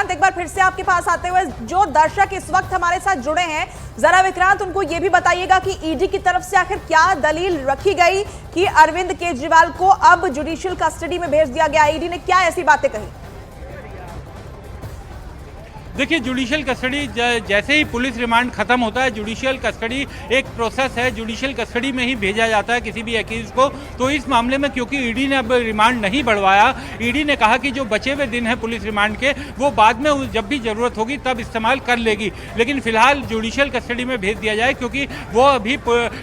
विक्रांत, एक बार फिर से आपके पास आते हुए, जो दर्शक इस वक्त हमारे साथ जुड़े हैं, जरा विक्रांत उनको ये भी बताइएगा कि ईडी की तरफ से आखिर क्या दलील रखी गई कि अरविंद केजरीवाल को अब जुडिशियल कस्टडी में भेज दिया गया। ईडी ने क्या ऐसी बातें कही? देखिए, जुडिशियल कस्टडी जैसे ही पुलिस रिमांड खत्म होता है, जुडिशियल कस्टडी एक प्रोसेस है, जुडिशियल कस्टडी में ही भेजा जाता है किसी भी एक्यूज को। तो इस मामले में क्योंकि ईडी ने अब रिमांड नहीं बढ़वाया, ईडी ने कहा कि जो बचे हुए दिन हैं पुलिस रिमांड के, वो बाद में जब भी जरूरत होगी तब इस्तेमाल कर लेगी, लेकिन फिलहाल जुडिशियल कस्टडी में भेज दिया जाए क्योंकि वो अभी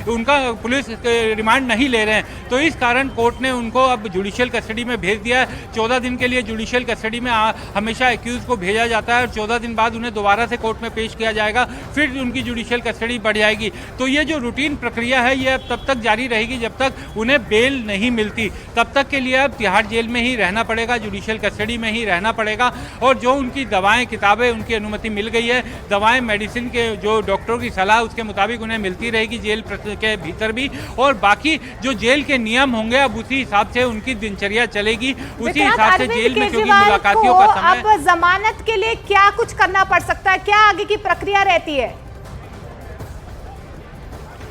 उनका पुलिस रिमांड नहीं ले रहे हैं। तो इस कारण कोर्ट ने उनको अब जुडिशियल कस्टडी में भेज दिया है। 14 दिन के लिए जुडिशियल कस्टडी में हमेशा एक्यूज को भेजा जाता है और 14 दिन बाद उन्हें दोबारा से कोर्ट में पेश किया जाएगा, फिर उनकी जुडिशियल कस्टडी बढ़ जाएगी। तो ये जो रूटीन प्रक्रिया है ये अब तब तक जारी रहेगी जब तक उन्हें बेल नहीं मिलती। तब तक के लिए अब तिहाड़ जेल में ही रहना पड़ेगा, जुडिशियल कस्टडी में ही रहना पड़ेगा। और जो उनकी दवाएं, किताबें, उनकी अनुमति मिल गई है, दवाएं, मेडिसिन के जो डॉक्टरों की सलाह उसके मुताबिक उन्हें मिलती रहेगी जेल के भीतर भी। और बाकी जो जेल के नियम होंगे अब उसी हिसाब से उनकी दिनचर्या चलेगी, उसी हिसाब से जेल में क्योंकि मुलाकातियों का समय। अब जमानत के लिए क्या कुछ करना पड़ सकता है, क्या आगे की प्रक्रिया रहती है?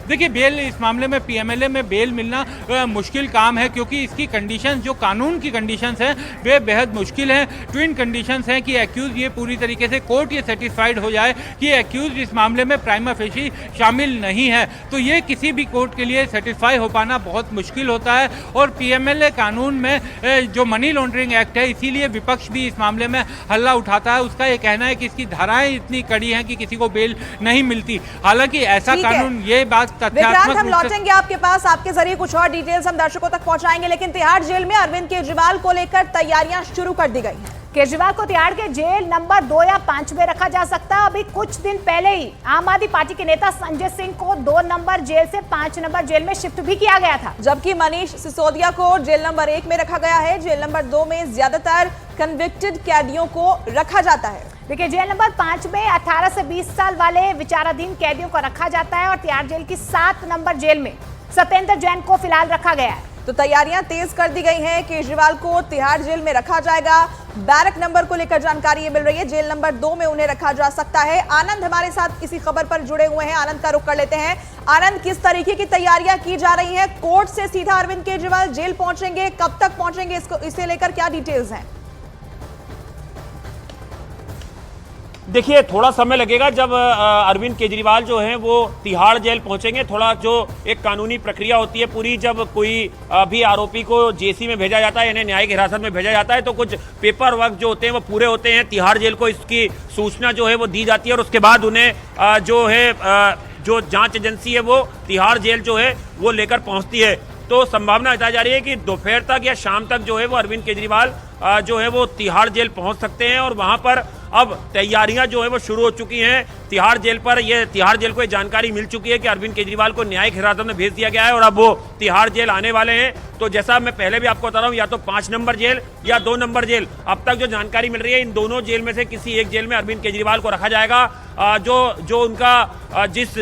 देखिए, बेल इस मामले में पीएमएलए में बेल मिलना मुश्किल काम है क्योंकि इसकी कंडीशंस, जो कानून की कंडीशंस हैं, वे बेहद मुश्किल हैं। ट्विन कंडीशंस हैं कि एक्यूज ये पूरी तरीके से कोर्ट ये सेटिस्फाइड हो जाए कि एक्यूज इस मामले में प्राइमा फेशी शामिल नहीं है, तो ये किसी भी कोर्ट के लिए सेटिस्फाई हो पाना बहुत मुश्किल होता है। और पीएमएलए कानून में जो मनी लॉन्ड्रिंग एक्ट है, इसीलिए विपक्ष भी इस मामले में हल्ला उठाता है। उसका ये कहना है कि इसकी धाराएं इतनी कड़ी हैं कि किसी को बेल नहीं मिलती। हालांकि ऐसा कानून, ये बात विक्रांत, हम लौटेंगे आपके पास, आपके जरिए कुछ और डिटेल्स हम दर्शकों तक पहुंचाएंगे, लेकिन तिहाड़ जेल में अरविंद केजरीवाल को लेकर तैयारियां शुरू कर दी गई हैं। केजरीवाल को तिहाड़ के जेल नंबर 2 या 5 में रखा जा सकता है। अभी कुछ दिन पहले ही आम आदमी पार्टी के नेता संजय सिंह को 2 नंबर जेल से 5 नंबर जेल में शिफ्ट भी किया गया था, जबकि मनीष सिसोदिया को जेल नंबर 1 में रखा गया है। जेल नंबर 2 में ज्यादातर कन्विक्टेड कैदियों को रखा जाता है। देखिए, जेल नंबर 5 में 18 से 20 साल वाले विचाराधीन कैदियों को रखा जाता है और तिहाड़ जेल की 7 नंबर जेल में सत्येंद्र जैन को फिलहाल रखा गया है। तो तैयारियां तेज कर दी गई हैं, केजरीवाल को तिहाड़ जेल में रखा जाएगा। बैरक नंबर को लेकर जानकारी ये मिल रही है, जेल नंबर 2 में उन्हें रखा जा सकता है। आनंद हमारे साथ इसी खबर पर जुड़े हुए हैं, आनंद का रुख कर लेते हैं। आनंद, किस तरीके की तैयारियां की जा रही हैं? कोर्ट से सीधा अरविंद केजरीवाल जेल पहुंचेंगे, कब तक पहुंचेंगे, इसे लेकर क्या डिटेल्स हैं? देखिए, थोड़ा समय लगेगा जब अरविंद केजरीवाल जो हैं वो तिहाड़ जेल पहुंचेंगे। थोड़ा जो एक कानूनी प्रक्रिया होती है पूरी, जब कोई भी आरोपी को जेसी में भेजा जाता है, यानी न्यायिक हिरासत में भेजा जाता है, तो कुछ पेपर वर्क जो होते हैं वो पूरे होते हैं। तिहाड़ जेल को इसकी सूचना जो है वो दी जाती है और उसके बाद उन्हें जो है जो जांच एजेंसी है वो तिहाड़ जेल जो है वो लेकर पहुंचती है। तो संभावना बताई जा रही है कि दोपहर तक या शाम तक जो है वो अरविंद केजरीवाल जो है वो तिहाड़ जेल पहुंच सकते हैं। और वहां पर अब तैयारियां जो है वो शुरू हो चुकी हैं। तिहाड़ जेल पर तिहाड़ जेल को ये जानकारी मिल चुकी है कि अरविंद केजरीवाल को न्यायिक हिरासत में भेज दिया गया है और अब वो तिहाड़ जेल आने वाले हैं। तो जैसा मैं पहले भी आपको बता रहा हूं, या तो 5 नंबर जेल या 2 नंबर जेल, अब तक जो जानकारी मिल रही है इन दोनों जेल में से किसी एक जेल में अरविंद केजरीवाल को रखा जाएगा। जो उनका जिस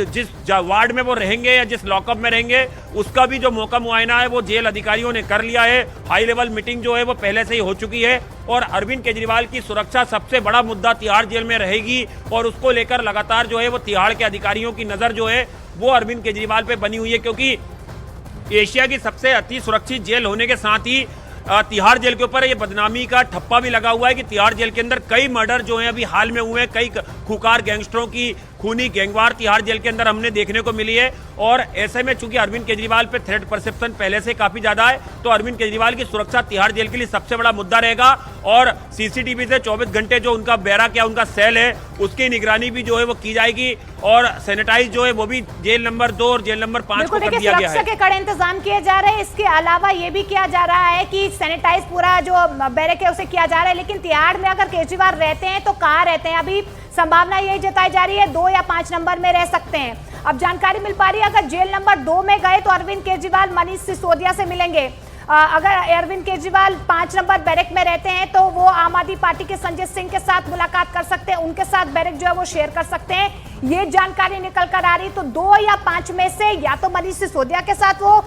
वार्ड में वो रहेंगे या जिस लॉकअप में रहेंगे उसका भी जो मौका मुआयना है वो जेल अधिकारियों ने कर लिया है। हाई लेवल मीटिंग जो है वो पहले से ही हो चुकी है और अरविंद केजरीवाल की सुरक्षा सबसे बड़ा मुद्दा तिहाड़ जेल में रहेगी और उसको लेकर लगातार जो है वो तिहाड़ के अधिकारियों की नजर जो है वो अरविंद केजरीवाल पे बनी हुई है, क्योंकि एशिया की सबसे अति सुरक्षित जेल होने के साथ ही तिहाड़ जेल के ऊपर ये बदनामी का ठप्पा भी लगा हुआ है कि तिहाड़ जेल के अंदर कई मर्डर जो हैं अभी हाल में हुए हैं, कई खुकार गैंगस्टरों की खूनी गैंगवार तिहाड़ जेल के अंदर हमने देखने को मिली है। और ऐसे में चूंकि अरविंद केजरीवाल पे थ्रेट परसेप्शन पहले से काफी ज्यादा है, तो अरविंद केजरीवाल की सुरक्षा तिहाड़ जेल के लिए सबसे बड़ा मुद्दा रहेगा। और सीसीटीवी से 24 घंटे जो उनका बैरक या उनका सेल है उसकी निगरानी भी जो है वो की जाएगी और सैनिटाइज जो है वो भी जेल नंबर 2 और जेल नंबर 5 को कर दिया गया है। सुरक्षा के कड़े इंतजाम किए जा रहे हैं। इसके अलावा ये भी किया जा रहा है कि सैनिटाइज पूरा जो बैरक है उसे किया जा रहा है। लेकिन तिहाड़ में अगर केजरीवाल रहते हैं तो कहाँ रहते हैं? अभी संभावना यही जताई जा रही है 2 या 5 नंबर में रह सकते हैं। अब जानकारी मिल पा रही है अगर जेल नंबर 2 में गए तो अरविंद केजरीवाल मनीष सिसोदिया से मिलेंगे। अगर अरविंद केजरीवाल 5 नंबर बैरक में रहते हैं तो वो आम आदमी पार्टी के संजय सिंह के साथ मुलाकात कर सकते हैं, उनके साथ बैरक जो है वो शेयर कर सकते हैं। ये जानकारी निकल कर आ रही तो 2 या 5 में से या तो मनीष सिसोदिया के साथ वो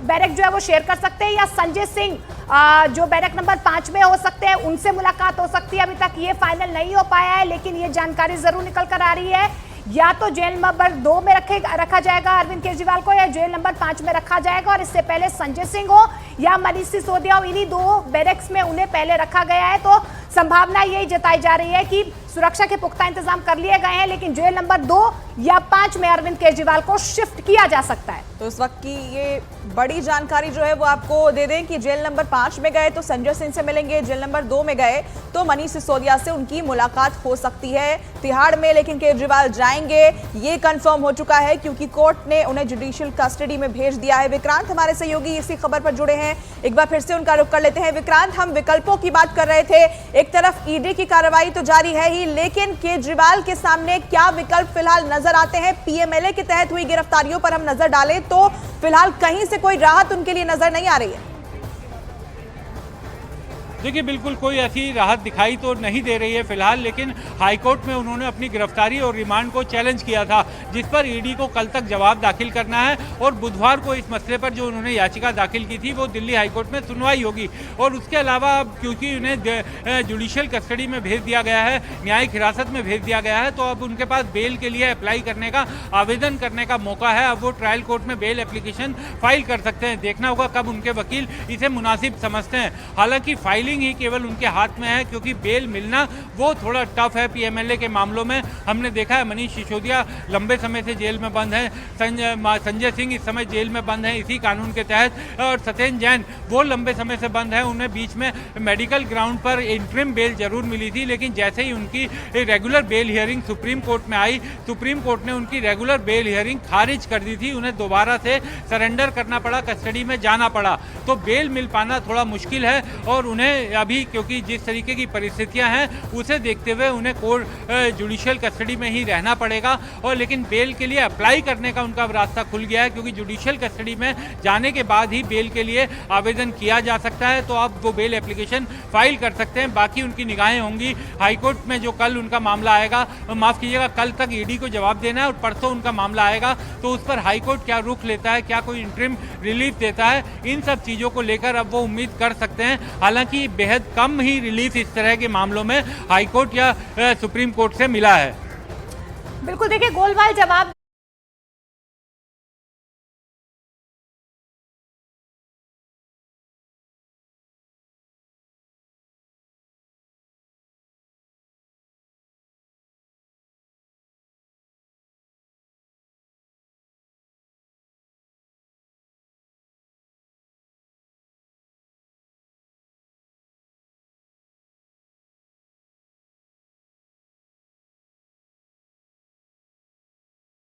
बैरक जो है वो शेयर कर सकते हैं, या संजय सिंह जो बैरक नंबर 5 में हो सकते हैं उनसे मुलाकात हो सकती है। अभी तक ये फाइनल नहीं हो पाया है, लेकिन ये जानकारी जरूर निकल कर आ रही है, या तो जेल नंबर 2 में रखा जाएगा अरविंद केजरीवाल को, या जेल नंबर 5 में रखा जाएगा, और इससे पहले संजय सिंह हो या मनीष सिसोदिया हो, इन्हीं 2 बैरक्स में उन्हें पहले रखा गया है। तो संभावना यही जताई जा रही है कि सुरक्षा के पुख्ता इंतजाम कर लिए गए हैं, लेकिन जेल नंबर 2 या 5 में अरविंद केजरीवाल को शिफ्ट किया जा सकता है। तो इस वक्त की ये बड़ी जानकारी जो है वो आपको दे दें कि जेल नंबर 5 में गए तो संजय सिंह से मिलेंगे, जेल नंबर 2 में गए तो मनीष सिसोदिया से उनकी मुलाकात हो सकती है तिहाड़ में, लेकिन केजरीवाल जाएंगे ये कंफर्म हो चुका है क्योंकि कोर्ट ने उन्हें जुडिशियल कस्टडी में भेज दिया है। विक्रांत हमारे सहयोगी इसी खबर पर जुड़े हैं, एक बार फिर से उनका रुख कर लेते हैं। विक्रांत, हम विकल्पों की बात कर रहे थे, एक तरफ ईडी की कार्रवाई तो जारी है ही, लेकिन केजरीवाल के सामने क्या विकल्प फिलहाल नजर आते हैं? पीएमएलए के तहत हुई गिरफ्तारियों पर हम नजर डालें तो फिलहाल कहीं से कोई राहत उनके लिए नजर नहीं आ रही है। देखिए, बिल्कुल कोई ऐसी राहत दिखाई तो नहीं दे रही है फिलहाल, लेकिन हाईकोर्ट में उन्होंने अपनी गिरफ्तारी और रिमांड को चैलेंज किया था, जिस पर ईडी को कल तक जवाब दाखिल करना है और बुधवार को इस मसले पर जो उन्होंने याचिका दाखिल की थी वो दिल्ली हाईकोर्ट में सुनवाई होगी। और उसके अलावा अब क्योंकि उन्हें जुडिशियल कस्टडी में भेज दिया गया है, न्यायिक हिरासत में भेज दिया गया है, तो अब उनके पास बेल के लिए अप्लाई करने का, आवेदन करने का मौका है। अब वो ट्रायल कोर्ट में बेल एप्लीकेशन फाइल कर सकते हैं। देखना होगा कब उनके वकील इसे मुनासिब समझते हैं। हालांकि फाइलिंग ही केवल उनके हाथ में है, क्योंकि बेल मिलना वो थोड़ा टफ है पीएमएलए के मामलों में। हमने देखा है मनीष सिसोदिया लंबे समय से जेल में बंद है, संजय सिंह इस समय जेल में बंद है इसी कानून के तहत, और सत्येंद्र जैन वो लंबे समय से बंद है। उन्हें बीच में मेडिकल ग्राउंड पर इंटरिम बेल जरूर मिली थी, लेकिन जैसे ही उनकी regular bail hearing supreme court में आई, सुप्रीम कोर्ट ने उनकी रेगुलर बेल हियरिंग खारिज कर दी थी। उन्हें दोबारा से सरेंडर करना पड़ा, कस्टडी में जाना पड़ा, तो बेल मिल पाना थोड़ा मुश्किल है। और उन्हें अभी क्योंकि जिस तरीके की परिस्थितियां हैं उसे देखते हुए उन्हें कोर्ट जुडिशियल कस्टडी में ही रहना पड़ेगा। और लेकिन बेल के लिए अप्लाई करने का उनका रास्ता खुल गया है, क्योंकि जुडिशियल कस्टडी में जाने के बाद ही बेल के लिए आवेदन किया जा सकता है, तो अब वो बेल एप्लीकेशन फाइल कर सकते हैं। बाकी उनकी निगाहें होंगी हाईकोर्ट में, जो कल उनका मामला आएगा, माफ कीजिएगा कल तक ईडी को जवाब देना है और परसों उनका मामला आएगा, तो उस पर हाईकोर्ट क्या रुख लेता है, क्या कोई इंटरिम रिलीफ देता है, इन सब चीज़ों को लेकर अब वो उम्मीद कर सकते हैं। हालांकि बेहद कम ही रिलीफ इस तरह के मामलों में हाईकोर्ट या सुप्रीम कोर्ट से मिला है। बिल्कुल, देखिए गोलमाल जवाब